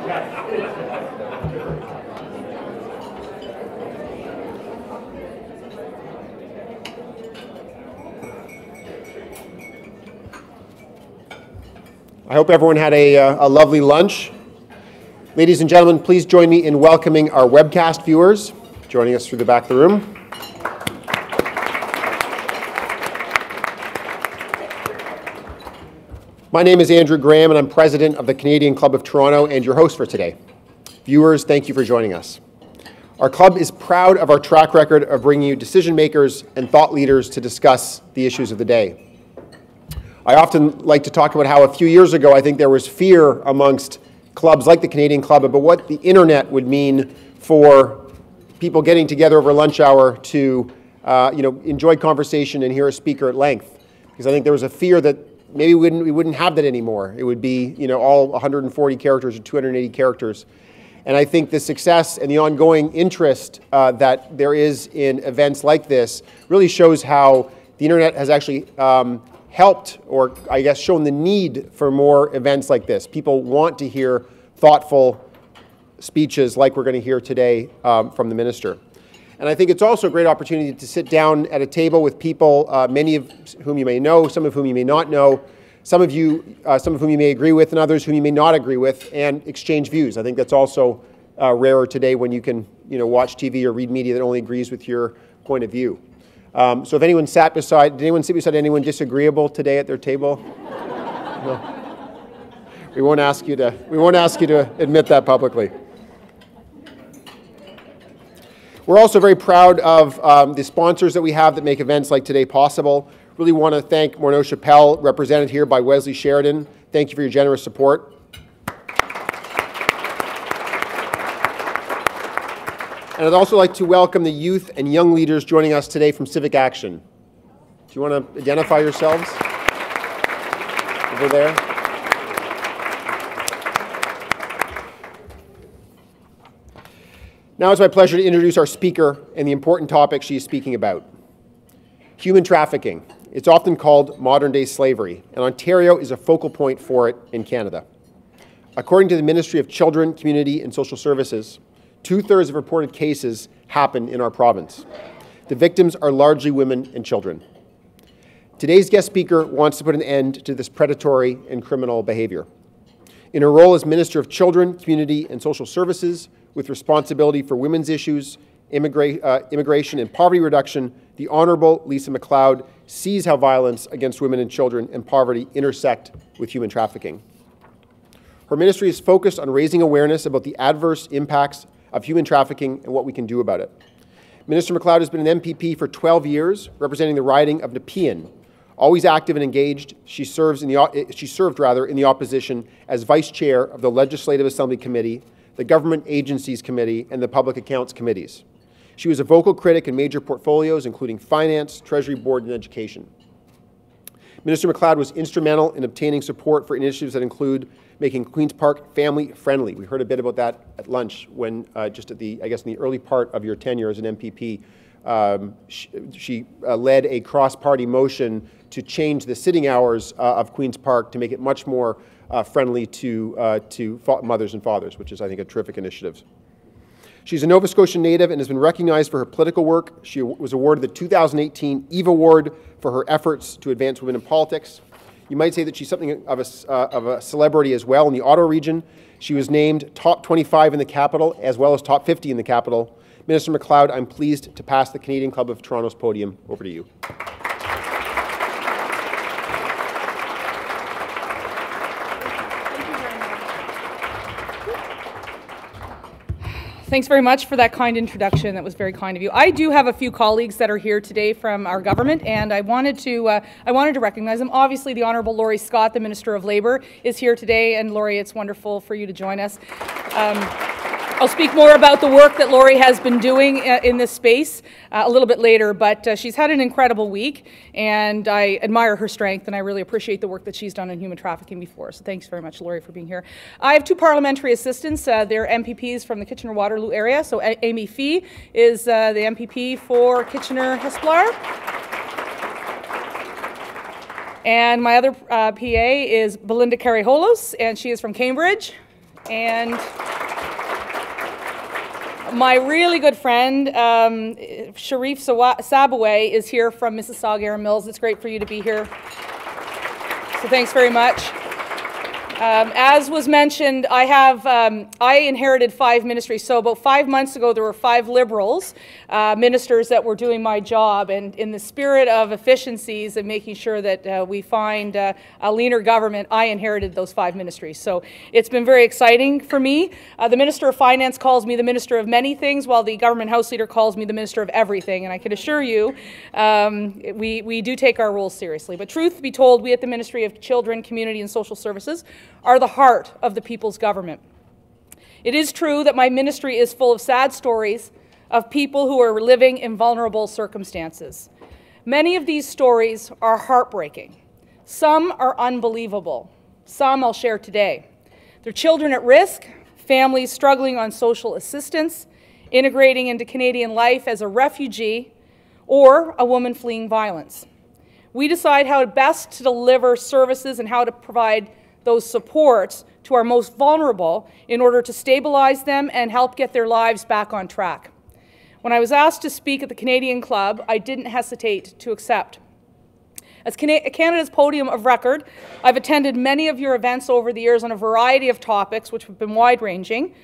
I hope everyone had a lovely lunch. Ladies and gentlemen, please join me in welcoming our webcast viewers joining us through the back of the room. My name is Andrew Graham, and I'm president of the Canadian Club of Toronto and your host for today. Viewers, thank you for joining us. Our club is proud of our track record of bringing you decision makers and thought leaders to discuss the issues of the day. I often like to talk about how a few years ago I think there was fear amongst clubs like the Canadian Club about what the internet would mean for people getting together over lunch hour to enjoy conversation and hear a speaker at length. Because I think there was a fear that maybe we wouldn't have that anymore. It would be all 140 characters or 280 characters. And I think the success and the ongoing interest that there is in events like this really shows how the internet has actually helped, or I guess shown the need for more events like this. People want to hear thoughtful speeches like we're going to hear today from the minister. And I think it's also a great opportunity to sit down at a table with people, many of whom you may know, some of whom you may not know, some of whom you may agree with, and others whom you may not agree with, and exchange views. I think that's also rarer today when you can watch TV or read media that only agrees with your point of view. So if anyone did anyone sit beside anyone disagreeable today at their table? No. We won't ask you to admit that publicly. We're also very proud of the sponsors that we have that make events like today possible. Really want to thank Morneau Chappelle, represented here by Wesley Sheridan. Thank you for your generous support. And I'd also like to welcome the youth and young leaders joining us today from Civic Action. Do you want to identify yourselves? Over there. Now it's my pleasure to introduce our speaker and the important topic she is speaking about. Human trafficking. It's often called modern-day slavery, and Ontario is a focal point for it in Canada. According to the Ministry of Children, Community and Social Services, 2/3 of reported cases happen in our province. The victims are largely women and children. Today's guest speaker wants to put an end to this predatory and criminal behavior. In her role as Minister of Children, Community and Social Services, with responsibility for women's issues, immigration and poverty reduction, the Honourable Lisa MacLeod sees how violence against women and children and poverty intersect with human trafficking. Her ministry is focused on raising awareness about the adverse impacts of human trafficking and what we can do about it. Minister MacLeod has been an MPP for 12 years, representing the riding of Nepean. Always active and engaged, she served in the opposition as Vice Chair of the Legislative Assembly Committee, the Government Agencies Committee, and the Public Accounts Committees. She was a vocal critic in major portfolios, including Finance, Treasury Board, and Education. Minister MacLeod was instrumental in obtaining support for initiatives that include making Queen's Park family-friendly. We heard a bit about that at lunch when, just at the, I guess, in the early part of your tenure as an MPP, she led a cross-party motion to change the sitting hours of Queen's Park to make it much more friendly to mothers and fathers, which is, I think, a terrific initiative. She's a Nova Scotian native and has been recognized for her political work. She was awarded the 2018 Eve Award for her efforts to advance women in politics. You might say that she's something of a celebrity as well in the Ottawa region. She was named top 25 in the capital as well as top 50 in the capital. Minister MacLeod, I'm pleased to pass the Canadian Club of Toronto's podium over to you. Thanks very much for that kind introduction. That was very kind of you. I do have a few colleagues that are here today from our government, and I wanted to recognize them. Obviously, the Honourable Laurie Scott, the Minister of Labour, is here today, and Laurie, it's wonderful for you to join us. I'll speak more about the work that Laurie has been doing in this space a little bit later, but she's had an incredible week, and I admire her strength, and I really appreciate the work that she's done in human trafficking before. So thanks very much, Laurie, for being here. I have two parliamentary assistants. They're MPPs from the Kitchener-Waterloo area. So Amy Fee is the MPP for Kitchener-Hespelar. And my other PA is Belinda Carey-Holos, and she is from Cambridge. And my really good friend, Sharif Sabaway, is here from Mississauga Air Mills. It's great for you to be here. So thanks very much. As was mentioned, I inherited 5 ministries. So about 5 months ago, there were 5 Liberals ministers that were doing my job. And in the spirit of efficiencies and making sure that we find a leaner government, I inherited those 5 ministries. So it's been very exciting for me. The Minister of Finance calls me the Minister of many things, while the Government House Leader calls me the Minister of everything. And I can assure you, we do take our roles seriously. But truth be told, we at the Ministry of Children, Community and Social Services are the heart of the people's government. It is true that my ministry is full of sad stories of people who are living in vulnerable circumstances. Many of these stories are heartbreaking. Some are unbelievable. Some I'll share today. They're children at risk, families struggling on social assistance, integrating into Canadian life as a refugee, or a woman fleeing violence. We decide how best to deliver services and how to provide those supports to our most vulnerable in order to stabilize them and help get their lives back on track. When I was asked to speak at the Canadian Club, I didn't hesitate to accept. As Canada's podium of record, I've attended many of your events over the years on a variety of topics, which have been wide-ranging,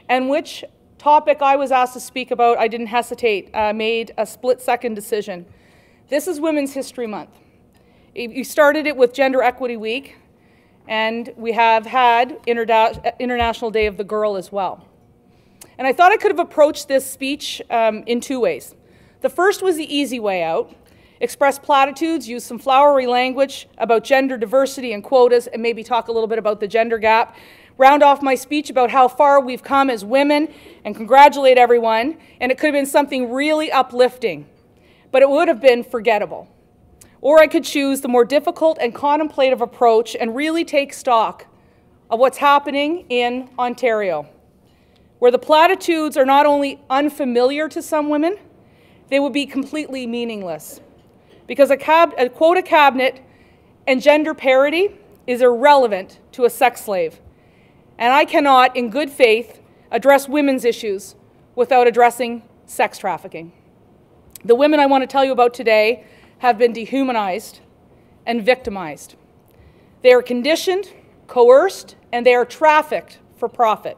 and which topic I was asked to speak about, I didn't hesitate, made a split-second decision. This is Women's History Month. You started it with Gender Equity Week, and we have had International Day of the Girl as well. And I thought I could have approached this speech in 2 ways. The first was the easy way out: express platitudes, use some flowery language about gender diversity and quotas, and maybe talk a little bit about the gender gap. Round off my speech about how far we've come as women and congratulate everyone, and it could have been something really uplifting, but it would have been forgettable. Or I could choose the more difficult and contemplative approach and really take stock of what's happening in Ontario, where the platitudes are not only unfamiliar to some women, they would be completely meaningless, because a quota cabinet and gender parity is irrelevant to a sex slave. And I cannot, in good faith, address women's issues without addressing sex trafficking. The women I want to tell you about today have been dehumanized and victimized. They are conditioned, coerced, and they are trafficked for profit.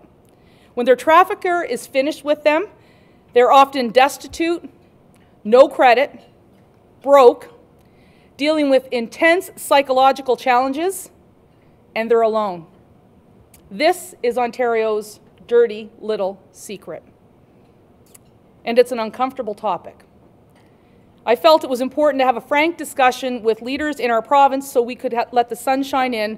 When their trafficker is finished with them, they're often destitute, no credit, broke, dealing with intense psychological challenges, and they're alone. This is Ontario's dirty little secret. And it's an uncomfortable topic. I felt it was important to have a frank discussion with leaders in our province so we could let the sun shine in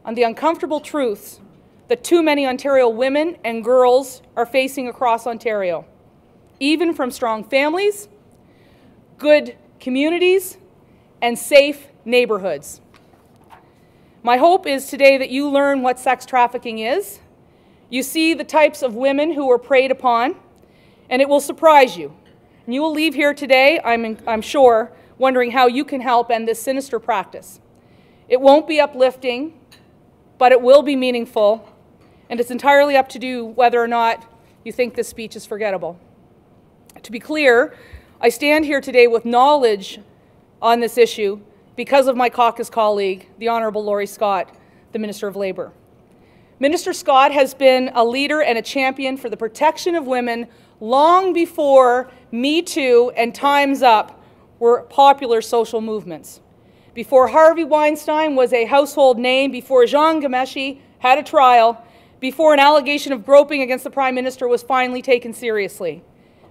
on the uncomfortable truths that too many Ontario women and girls are facing across Ontario, even from strong families, good communities, and safe neighborhoods. My hope is today that you learn what sex trafficking is, you see the types of women who are preyed upon, and it will surprise you. And you will leave here today, I'm sure, wondering how you can help end this sinister practice. It won't be uplifting, but it will be meaningful, and it's entirely up to you whether or not you think this speech is forgettable. To be clear, I stand here today with knowledge on this issue because of my caucus colleague, the Honourable Laurie Scott, the Minister of Labour. Minister Scott has been a leader and a champion for the protection of women long before Me Too and Time's Up were popular social movements. Before Harvey Weinstein was a household name, before Jean Ghomeshi had a trial, before an allegation of groping against the Prime Minister was finally taken seriously.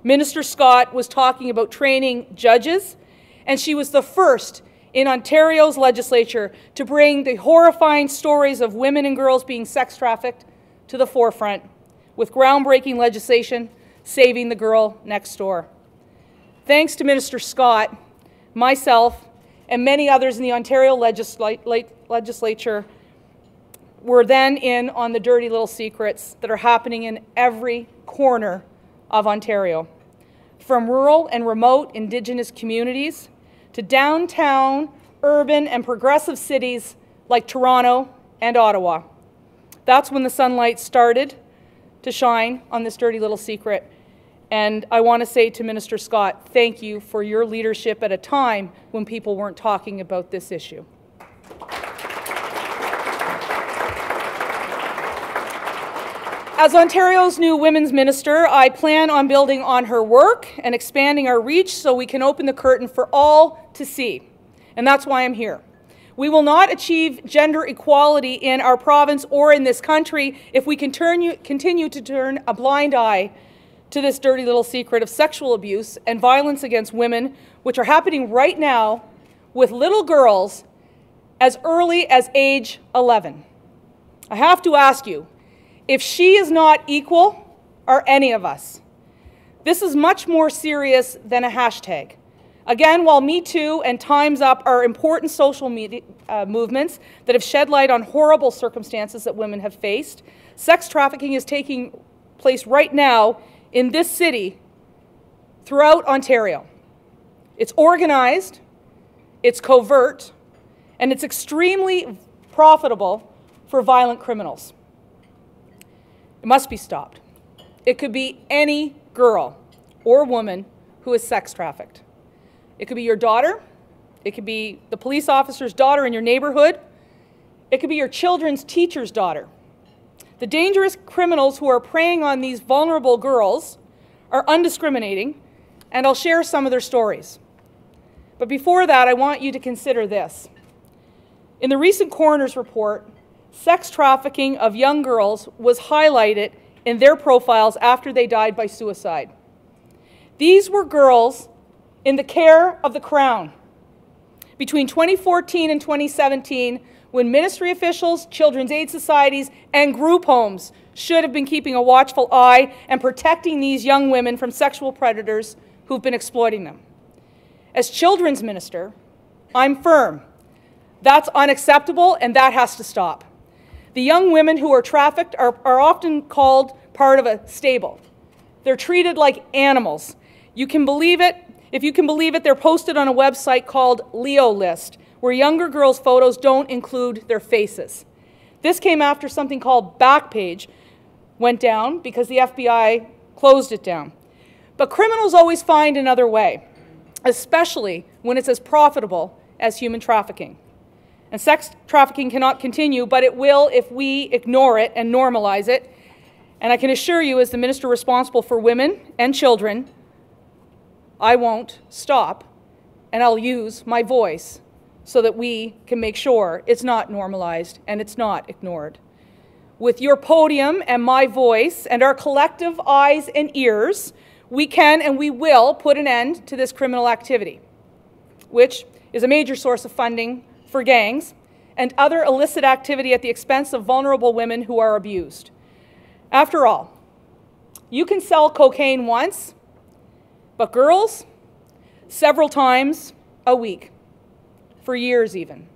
Minister Scott was talking about training judges, and she was the first in Ontario's legislature to bring the horrifying stories of women and girls being sex trafficked to the forefront with groundbreaking legislation saving the girl next door. Thanks to Minister Scott, myself, and many others in the Ontario legislature were then in on the dirty little secrets that are happening in every corner of Ontario, from rural and remote Indigenous communities to downtown, urban, and progressive cities like Toronto and Ottawa. That's when the sunlight started to shine on this dirty little secret. And I want to say to Minister Scott, thank you for your leadership at a time when people weren't talking about this issue. As Ontario's new Women's Minister, I plan on building on her work and expanding our reach so we can open the curtain for all to see. And that's why I'm here. We will not achieve gender equality in our province or in this country if we continue to turn a blind eye to this dirty little secret of sexual abuse and violence against women, which are happening right now with little girls as early as age 11. I have to ask you, if she is not equal, are any of us? This is much more serious than a hashtag. Again, while Me Too and Time's Up are important social movements that have shed light on horrible circumstances that women have faced, sex trafficking is taking place right now in this city throughout Ontario. It's organized, it's covert, and it's extremely profitable for violent criminals. It must be stopped. It could be any girl or woman who is sex trafficked. It could be your daughter. It could be the police officer's daughter in your neighborhood. It could be your children's teacher's daughter. The dangerous criminals who are preying on these vulnerable girls are undiscriminating, and I'll share some of their stories. But before that, I want you to consider this. In the recent coroner's report, sex trafficking of young girls was highlighted in their profiles after they died by suicide. These were girls in the care of the Crown. Between 2014 and 2017, when ministry officials, children's aid societies, and group homes should have been keeping a watchful eye and protecting these young women from sexual predators who've been exploiting them. As children's minister, I'm firm. That's unacceptable, and that has to stop. The young women who are trafficked are often called part of a stable. They're treated like animals. You can believe it. If you can believe it, they're posted on a website called Leo List, where younger girls' photos don't include their faces. This came after something called Backpage went down because the FBI closed it down. But criminals always find another way, especially when it's as profitable as human trafficking. And sex trafficking cannot continue, but it will if we ignore it and normalize it. And I can assure you, as the minister responsible for women and children, I won't stop, and I'll use my voice so that we can make sure it's not normalized and it's not ignored. With your podium and my voice and our collective eyes and ears, we can and we will put an end to this criminal activity, which is a major source of funding for gangs and other illicit activity at the expense of vulnerable women who are abused. After all, you can sell cocaine once, but girls, several times a week, for years even.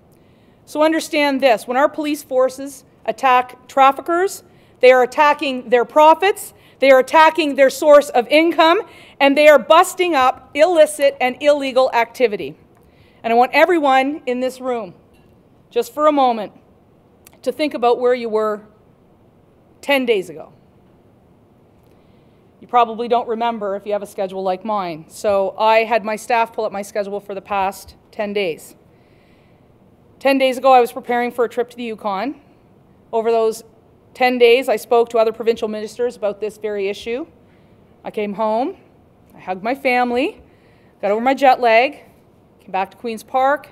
So understand this, when our police forces attack traffickers, they are attacking their profits, they are attacking their source of income, and they are busting up illicit and illegal activity. And I want everyone in this room, just for a moment, to think about where you were 10 days ago. You probably don't remember if you have a schedule like mine. So I had my staff pull up my schedule for the past 10 days. 10 days ago, I was preparing for a trip to the Yukon. Over those 10 days, I spoke to other provincial ministers about this very issue. I came home, I hugged my family, got over my jet lag, came back to Queen's Park,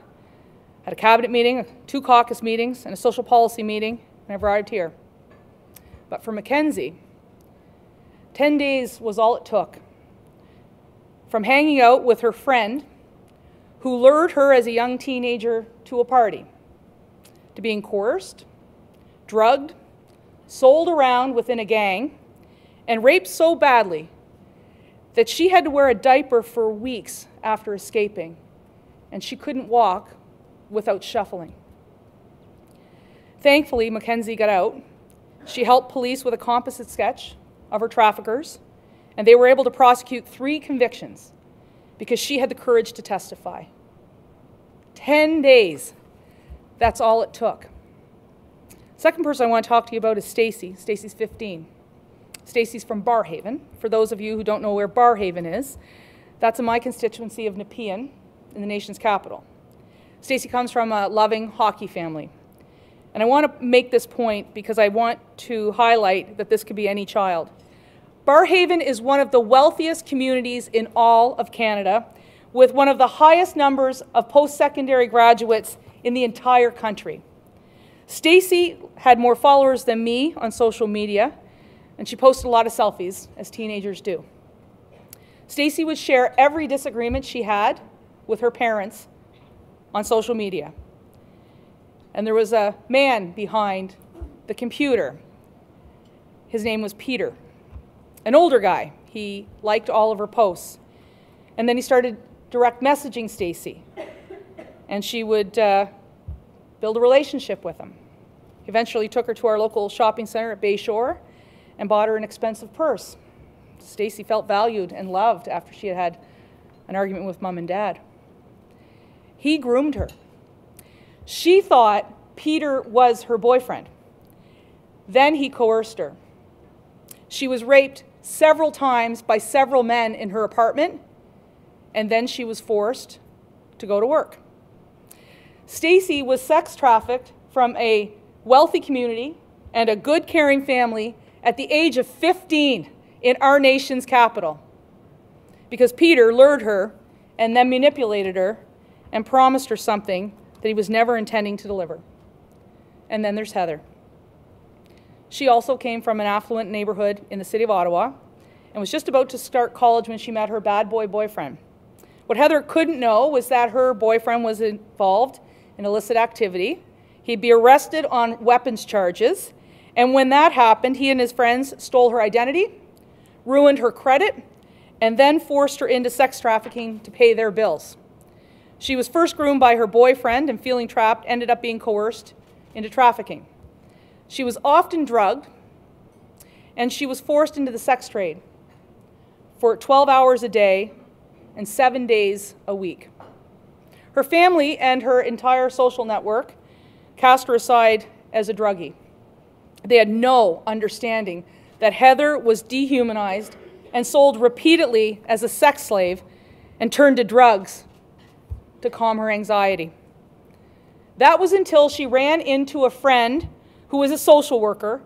had a cabinet meeting, 2 caucus meetings, and a social policy meeting, and I've arrived here. But for Mackenzie, 10 days was all it took. From hanging out with her friend, who lured her as a young teenager to a party, to being coerced, drugged, sold around within a gang, and raped so badly that she had to wear a diaper for weeks after escaping, and she couldn't walk without shuffling. Thankfully, Mackenzie got out. She helped police with a composite sketch of her traffickers, and they were able to prosecute 3 convictions because she had the courage to testify. 10 days, that's all it took. Second person I want to talk to you about is Stacy. Stacy's 15. Stacy's from Barrhaven. For those of you who don't know where Barrhaven is, that's in my constituency of Nepean in the nation's capital. Stacy comes from a loving hockey family. And I want to make this point because I want to highlight that this could be any child. Barrhaven is one of the wealthiest communities in all of Canada, with one of the highest numbers of post-secondary graduates in the entire country. Stacy had more followers than me on social media, and she posted a lot of selfies, as teenagers do. Stacy would share every disagreement she had with her parents on social media. And there was a man behind the computer. His name was Peter, an older guy. He liked all of her posts. And then he started direct messaging Stacy, and she would build a relationship with him. He eventually took her to our local shopping center at Bayshore and bought her an expensive purse. Stacy felt valued and loved after she had had an argument with Mom and Dad. He groomed her. She thought Peter was her boyfriend. Then he coerced her. She was raped several times by several men in her apartment, and then she was forced to go to work. Stacy was sex trafficked from a wealthy community and a good, caring family at the age of 15 in our nation's capital, because Peter lured her and then manipulated her and promised her something that he was never intending to deliver. And then there's Heather. She also came from an affluent neighborhood in the city of Ottawa and was just about to start college when she met her bad boy boyfriend. What Heather couldn't know was that her boyfriend was involved in illicit activity. He'd be arrested on weapons charges, and when that happened, he and his friends stole her identity, ruined her credit, and then forced her into sex trafficking to pay their bills. She was first groomed by her boyfriend, and feeling trapped, ended up being coerced into trafficking. She was often drugged, and she was forced into the sex trade for 12 hours a day and 7 days a week. Her family and her entire social network cast her aside as a druggie. They had no understanding that Heather was dehumanized and sold repeatedly as a sex slave and turned to drugs to calm her anxiety. That was until she ran into a friend who was a social worker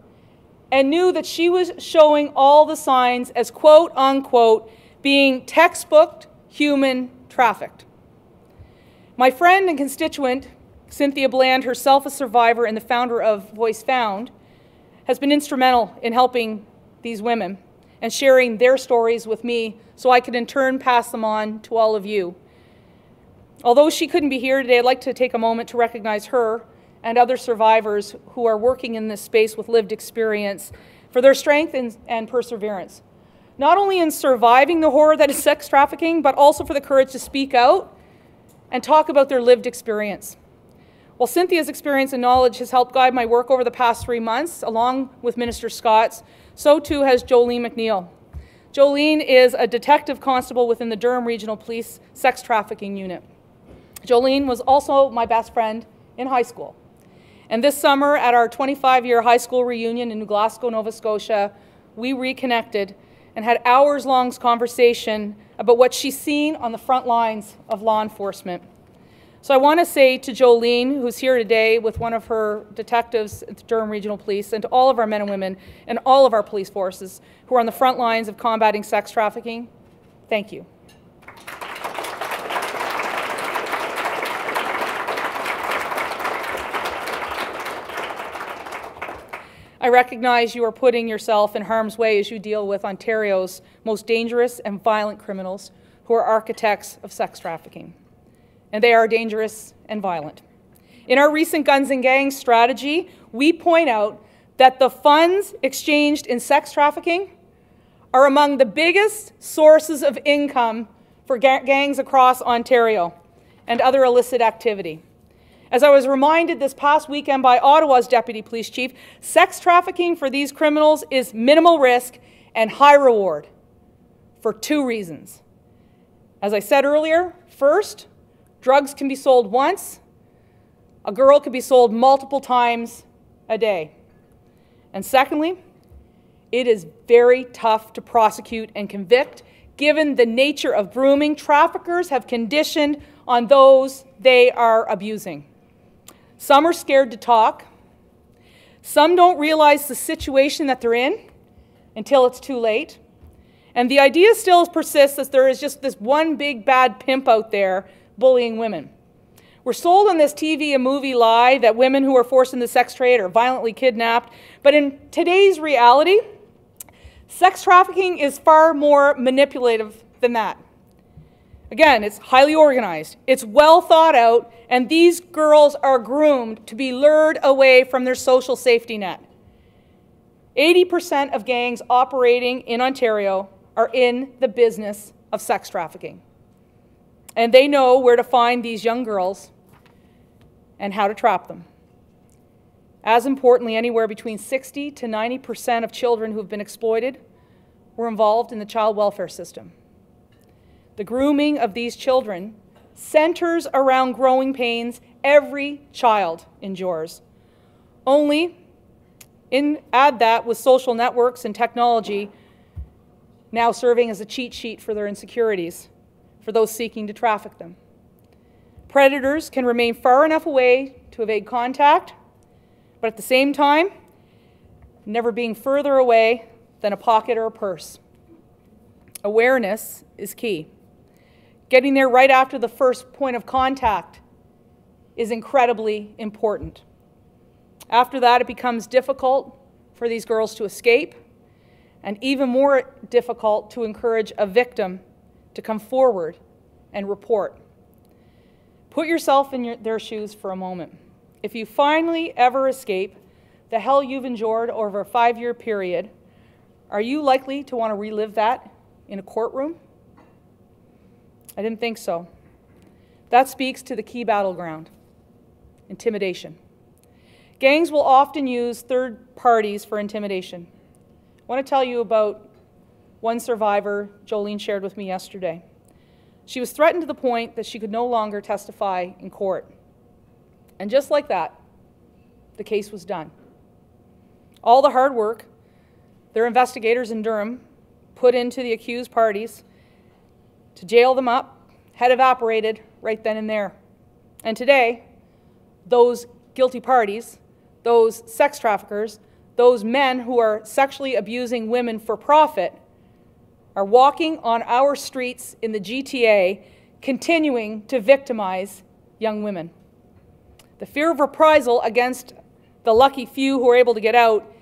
and knew that she was showing all the signs as quote unquote being textbook human trafficked. My friend and constituent, Cynthia Bland, herself a survivor and the founder of Voice Found, has been instrumental in helping these women and sharing their stories with me so I could in turn pass them on to all of you. Although she couldn't be here today, I'd like to take a moment to recognize her and other survivors who are working in this space with lived experience for their strength and perseverance. Not only in surviving the horror that is sex trafficking, but also for the courage to speak out and talk about their lived experience. While Cynthia's experience and knowledge has helped guide my work over the past 3 months, along with Minister Scott's, so too has Jolene McNeil. Jolene is a detective constable within the Durham Regional Police Sex Trafficking Unit. Jolene was also my best friend in high school. And this summer, at our 25-year high school reunion in New Glasgow, Nova Scotia, we reconnected and had hours-long conversation about what she's seen on the front lines of law enforcement. So I want to say to Jolene, who's here today with one of her detectives at the Durham Regional Police, and to all of our men and women and all of our police forces who are on the front lines of combating sex trafficking, thank you. I recognize you are putting yourself in harm's way as you deal with Ontario's most dangerous and violent criminals who are architects of sex trafficking. And they are dangerous and violent. In our recent Guns and Gangs strategy, we point out that the funds exchanged in sex trafficking are among the biggest sources of income for gangs across Ontario and other illicit activity. As I was reminded this past weekend by Ottawa's Deputy Police Chief, sex trafficking for these criminals is minimal risk and high reward for 2 reasons. As I said earlier, first, drugs can be sold once, a girl can be sold multiple times a day. And secondly, it is very tough to prosecute and convict given the nature of grooming. Traffickers have conditioned on those they are abusing. Some are scared to talk. Some don't realize the situation that they're in until it's too late. And the idea still persists that there is just this one big bad pimp out there bullying women. We're sold on this TV and movie lie that women who are forced into sex trade are violently kidnapped. But in today's reality, sex trafficking is far more manipulative than that. Again, it's highly organized, it's well thought out, and these girls are groomed to be lured away from their social safety net. 80% of gangs operating in Ontario are in the business of sex trafficking. And they know where to find these young girls and how to trap them. As importantly, anywhere between 60 to 90% of children who have been exploited were involved in the child welfare system. The grooming of these children centers around growing pains every child endures. Only, add that with social networks and technology now serving as a cheat sheet for their insecurities, for those seeking to traffic them. Predators can remain far enough away to evade contact, but at the same time, never being further away than a pocket or a purse. Awareness is key. Getting there right after the first point of contact is incredibly important. After that, it becomes difficult for these girls to escape, and even more difficult to encourage a victim to come forward and report. Put yourself in their shoes for a moment. If you finally ever escape the hell you've endured over a 5-year period, are you likely to want to relive that in a courtroom? I didn't think so. That speaks to the key battleground, intimidation. Gangs will often use third parties for intimidation. I want to tell you about one survivor Jolene shared with me yesterday. She was threatened to the point that she could no longer testify in court. And just like that, the case was done. All the hard work their investigators in Durham put into the accused parties to jail them up had evaporated right then and there. And today, those guilty parties, those sex traffickers, those men who are sexually abusing women for profit are walking on our streets in the GTA, continuing to victimize young women. The fear of reprisal against the lucky few who are able to get out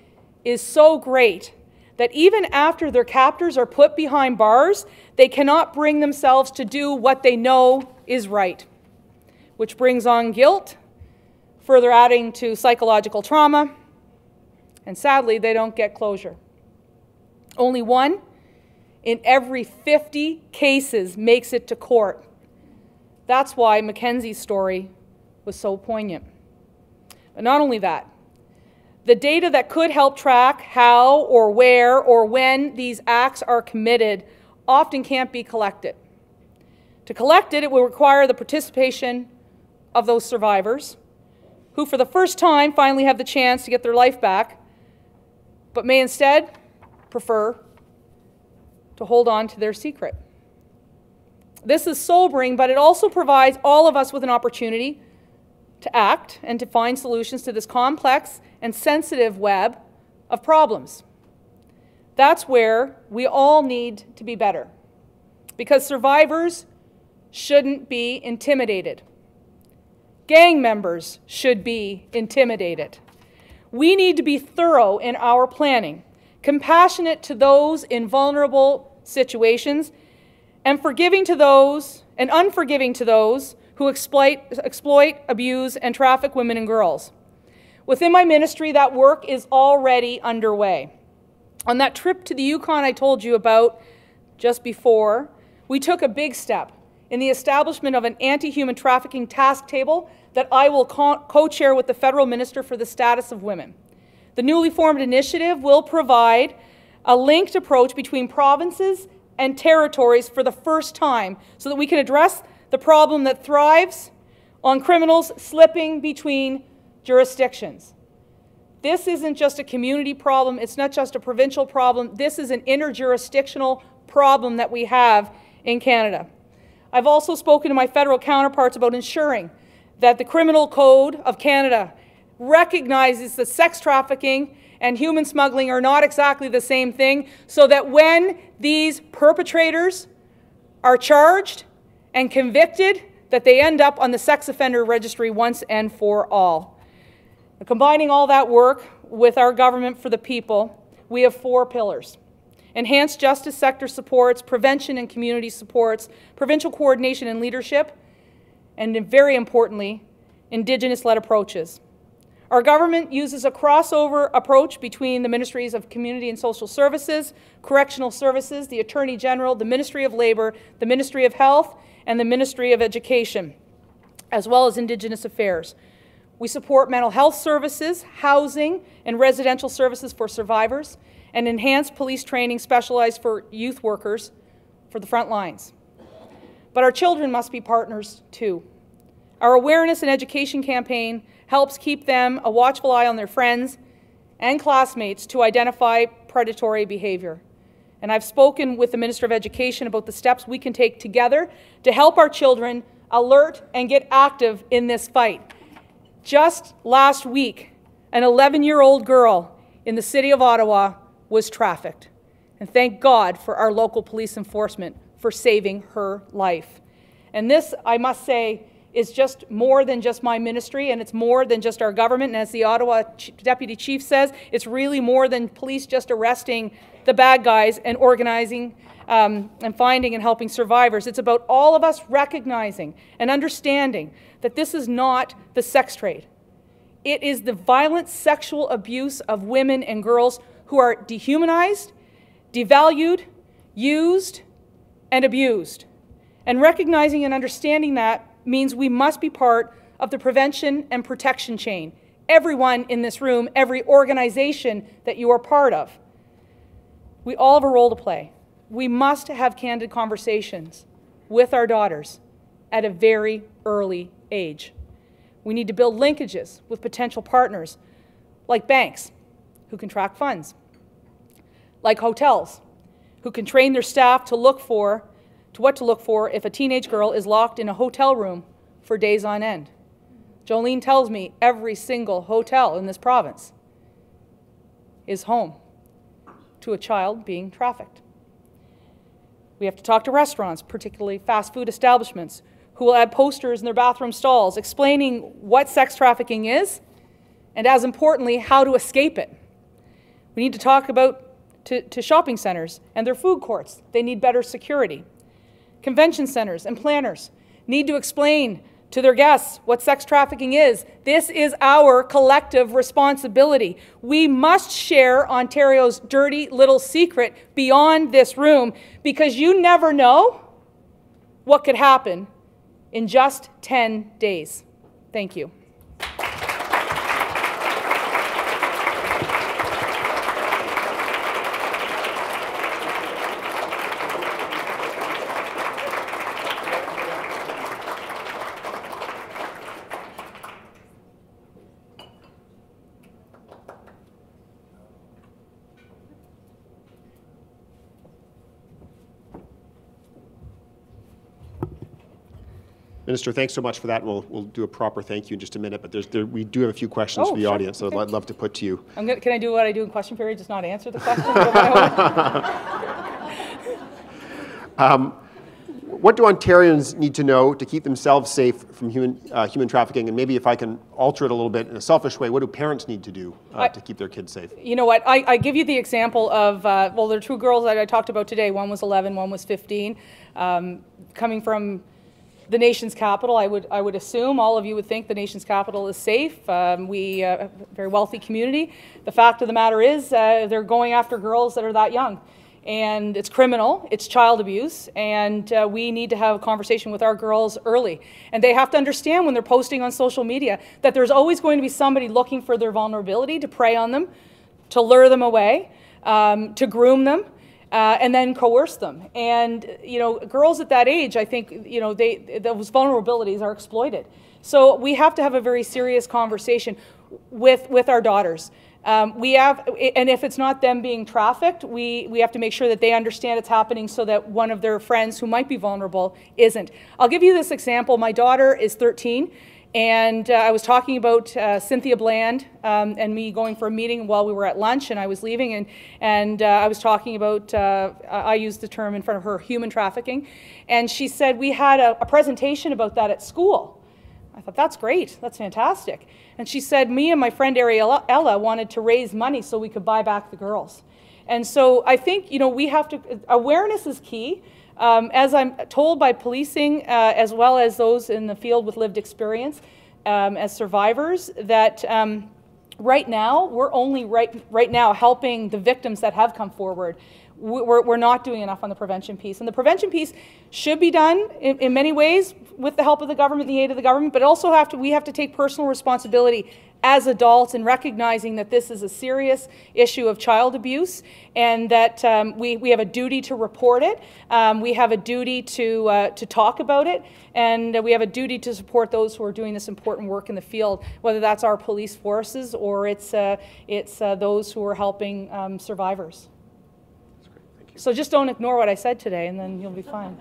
is so great that even after their captors are put behind bars, they cannot bring themselves to do what they know is right, which brings on guilt, further adding to psychological trauma, and sadly, they don't get closure. Only 1 in every 50 cases makes it to court. That's why Mackenzie's story was so poignant. But not only that, the data that could help track how or where or when these acts are committed often can't be collected. To collect it, it will require the participation of those survivors who for the first time finally have the chance to get their life back, but may instead prefer to hold on to their secret. This is sobering, but it also provides all of us with an opportunity to act and to find solutions to this complex and sensitive web of problems. That's where we all need to be better, because survivors shouldn't be intimidated. Gang members should be intimidated. We need to be thorough in our planning, compassionate to those in vulnerable situations, and forgiving to those and unforgiving to those who exploit, abuse, and traffic women and girls. Within my ministry, that work is already underway. On that trip to the Yukon I told you about just before, we took a big step in the establishment of an anti-human trafficking task table that I will co-chair with the Federal Minister for the Status of Women. The newly formed initiative will provide a linked approach between provinces and territories for the first time so that we can address the problem that thrives on criminals slipping between jurisdictions. This isn't just a community problem. It's not just a provincial problem. This is an interjurisdictional problem that we have in Canada. I've also spoken to my federal counterparts about ensuring that the Criminal Code of Canada recognizes that sex trafficking and human smuggling are not exactly the same thing, so that when these perpetrators are charged and convicted, that they end up on the sex offender registry once and for all. Combining all that work with our government for the people, we have 4 pillars: enhanced justice sector supports, prevention and community supports, provincial coordination and leadership, and very importantly, Indigenous-led approaches. Our government uses a crossover approach between the Ministries of Community and Social Services, Correctional Services, the Attorney General, the Ministry of Labour, the Ministry of Health, and the Ministry of Education, as well as Indigenous Affairs. We support mental health services, housing, and residential services for survivors, and enhanced police training specialized for youth workers for the front lines. But our children must be partners too. Our awareness and education campaign helps keep them a watchful eye on their friends and classmates to identify predatory behavior. And I've spoken with the Minister of Education about the steps we can take together to help our children alert and get active in this fight. Just last week, an 11-year-old girl in the city of Ottawa was trafficked. And thank God for our local police enforcement for saving her life. And this, I must say, is just more than just my ministry, and it's more than just our government. And as the Ottawa Deputy Chief says, it's really more than police just arresting the bad guys and organizing and finding and helping survivors. It's about all of us recognizing and understanding that this is not the sex trade. It is the violent sexual abuse of women and girls who are dehumanized, devalued, used, and abused. And recognizing and understanding that means we must be part of the prevention and protection chain. Everyone in this room, every organization that you are part of. We all have a role to play. We must have candid conversations with our daughters at a very early age. We need to build linkages with potential partners like banks who can track funds, like hotels who can train their staff to look for what to look for if a teenage girl is locked in a hotel room for days on end. Jolene tells me every single hotel in this province is home to a child being trafficked. We have to talk to restaurants, particularly fast food establishments, who will add posters in their bathroom stalls explaining what sex trafficking is and, as importantly, how to escape it. We need to talk about to shopping centers and their food courts. They need better security. Convention centers and planners need to explain to their guests what sex trafficking is. This is our collective responsibility. We must share Ontario's dirty little secret beyond this room, because you never know what could happen in just 10 days. Thank you. Minister, thanks so much for that, and we'll do a proper thank you in just a minute, but we do have a few questions for the audience, so I'd love to put to you. Can I do what I do in question period, just not answer the question? What do Ontarians need to know to keep themselves safe from human trafficking? And maybe if I can alter it a little bit in a selfish way, what do parents need to do to keep their kids safe? You know what, I give you the example of, well, there are 2 girls that I talked about today. One was 11, one was 15. Coming from the nation's capital, I would assume all of you would think the nation's capital is safe. We a very wealthy community. The fact of the matter is they're going after girls that are that young. And it's criminal, it's child abuse, and we need to have a conversation with our girls early. And they have to understand when they're posting on social media that there's always going to be somebody looking for their vulnerability to prey on them, to lure them away, to groom them, and then coerce them. And, you know, girls at that age, I think, you know, those vulnerabilities are exploited. So we have to have a very serious conversation with our daughters. And if it's not them being trafficked, we have to make sure that they understand it's happening so that one of their friends who might be vulnerable isn't. I'll give you this example. My daughter is 13, and I was talking about Cynthia Bland and me going for a meeting while we were at lunch, and I was leaving, and I was talking about, I used the term in front of her, human trafficking, and she said, we had a presentation about that at school. I thought, that's great, that's fantastic. And she said, me and my friend Ariella wanted to raise money so we could buy back the girls. And so I think, we have to, awareness is key. As I'm told by policing, as well as those in the field with lived experience, as survivors, that right now, we're only right now helping the victims that have come forward. We're not doing enough on the prevention piece. And the prevention piece should be done in many ways with the help of the government, the aid of the government, but also we have to take personal responsibility as adults in recognizing that this is a serious issue of child abuse, and that we have a duty to report it, we have a duty to talk about it, and we have a duty to support those who are doing this important work in the field, whether that's our police forces or it's those who are helping survivors. So just don't ignore what I said today, and then you'll be fine.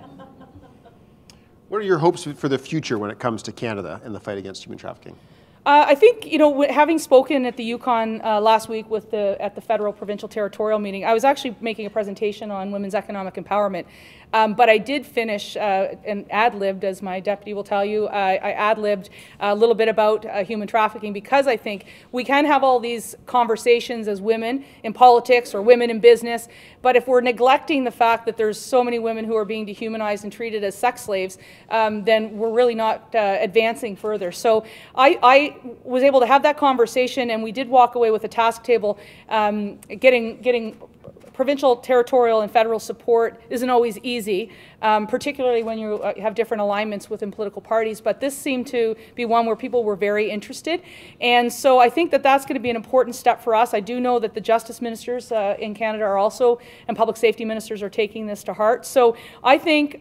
What are your hopes for the future when it comes to Canada and the fight against human trafficking? I think, having spoken at the Yukon last week at the federal, provincial, territorial meeting, I was actually making a presentation on women's economic empowerment. But I did finish and ad-libbed, as my deputy will tell you, I ad-libbed a little bit about human trafficking, because I think we can have all these conversations as women in politics or women in business, but if we're neglecting the fact that there's so many women who are being dehumanized and treated as sex slaves, then we're really not advancing further. So I was able to have that conversation, and we did walk away with a task table. Getting provincial, territorial, and federal support isn't always easy, particularly when you have different alignments within political parties, but this seemed to be one where people were very interested. And so I think that that's going to be an important step for us. I do know that the justice ministers in Canada are also, and public safety ministers are taking this to heart. So I think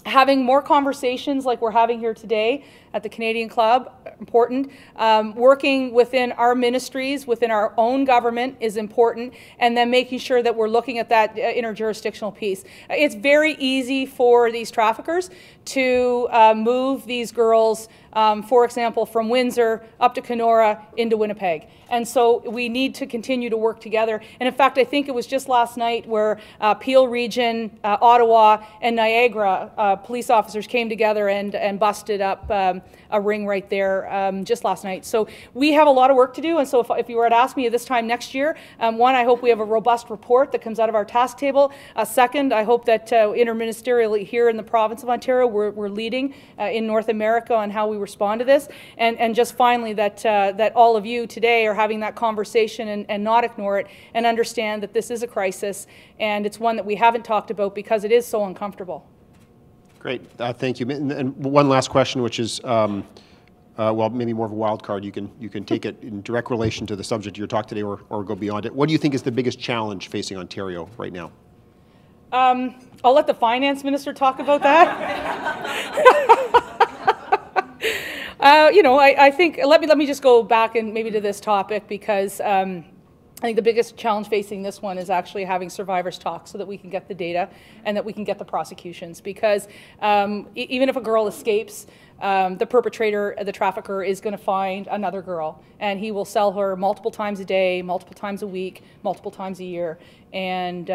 having more conversations like we're having here today at the Canadian Club, important. Working within our ministries, within our own government is important, and then making sure that we're looking at that interjurisdictional piece. It's very easy for these traffickers to move these girls, for example, from Windsor up to Kenora into Winnipeg. And so we need to continue to work together. And in fact, I think it was just last night where Peel Region, Ottawa, and Niagara police officers came together and busted up a ring right there just last night. So we have a lot of work to do, and so if you were to ask me this time next year, one, I hope we have a robust report that comes out of our task table. Second, I hope that interministerially here in the province of Ontario, we're leading in North America on how we respond to this. And just finally, that all of you today are having that conversation and not ignore it, and understand that this is a crisis, and it's one that we haven't talked about because it is so uncomfortable. Great, thank you. And one last question, which is, well, maybe more of a wild card. You can take it in direct relation to the subject of your talk today, or go beyond it. What do you think is the biggest challenge facing Ontario right now? I'll let the finance minister talk about that. I think let me just go back and maybe to this topic, because I think the biggest challenge facing this one is actually having survivors talk so that we can get the data and that we can get the prosecutions. Because even if a girl escapes, the perpetrator, the trafficker, is going to find another girl, and he will sell her multiple times a day, multiple times a week, multiple times a year, and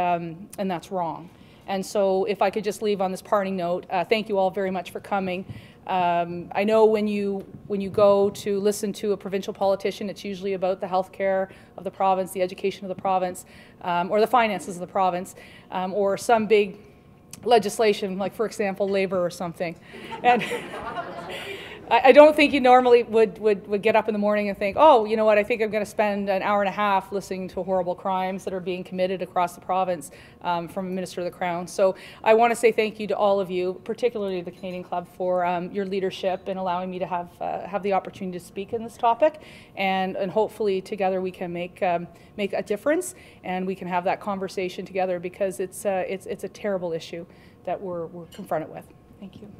that's wrong. And so if I could just leave on this parting note, thank you all very much for coming. I know when you go to listen to a provincial politician, it's usually about the health care of the province, the education of the province, or the finances of the province, or some big legislation, like, for example, labor or something. And I don't think you normally would get up in the morning and think, oh, you know what, I think I'm going to spend an hour and a half listening to horrible crimes that are being committed across the province from a Minister of the Crown. So I want to say thank you to all of you, particularly the Canadian Club, for your leadership and allowing me to have the opportunity to speak in this topic. And hopefully together we can make a difference, and we can have that conversation together, because it's a terrible issue that we're confronted with. Thank you.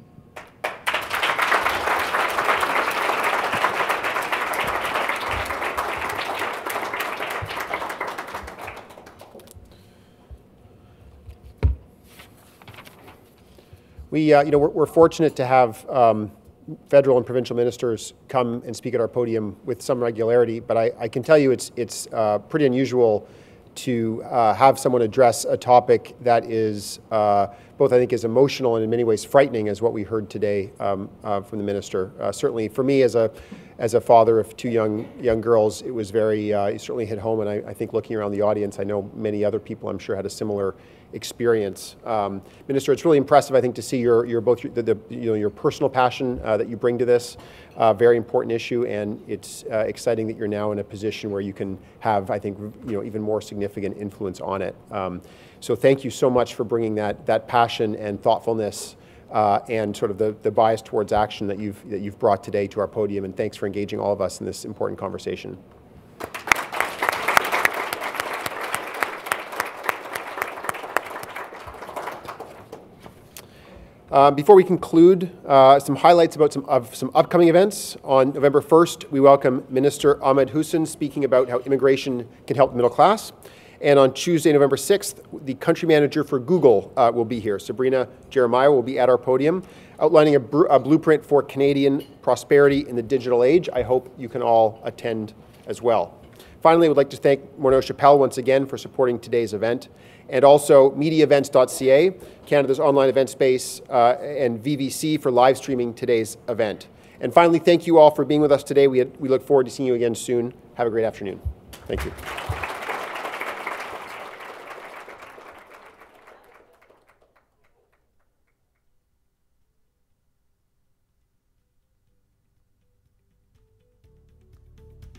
We're fortunate to have federal and provincial ministers come and speak at our podium with some regularity, but I can tell you it's pretty unusual to have someone address a topic that is both, I think, is emotional and in many ways frightening, as what we heard today from the minister. Certainly for me, as a father of two young girls, it was very, it certainly hit home, and I think looking around the audience, I know many other people, I'm sure, had a similar experience. Minister, it's really impressive, I think, to see your personal passion that you bring to this very important issue, and it's exciting that you're now in a position where you can have, I think, even more significant influence on it. So thank you so much for bringing that passion and thoughtfulness and sort of the bias towards action that you've brought today to our podium, and thanks for engaging all of us in this important conversation. Before we conclude, some highlights about some upcoming events. On November 1st, we welcome Minister Ahmed Hussein speaking about how immigration can help the middle class. And on Tuesday, November 6th, the country manager for Google will be here. Sabrina Jeremiah will be at our podium, outlining a blueprint for Canadian prosperity in the digital age. I hope you can all attend as well. Finally, I would like to thank Morneau Chappelle once again for supporting today's event, and also MediaEvents.ca, Canada's online event space, and VVC for live streaming today's event. And finally, thank you all for being with us today. We look forward to seeing you again soon. Have a great afternoon. Thank you.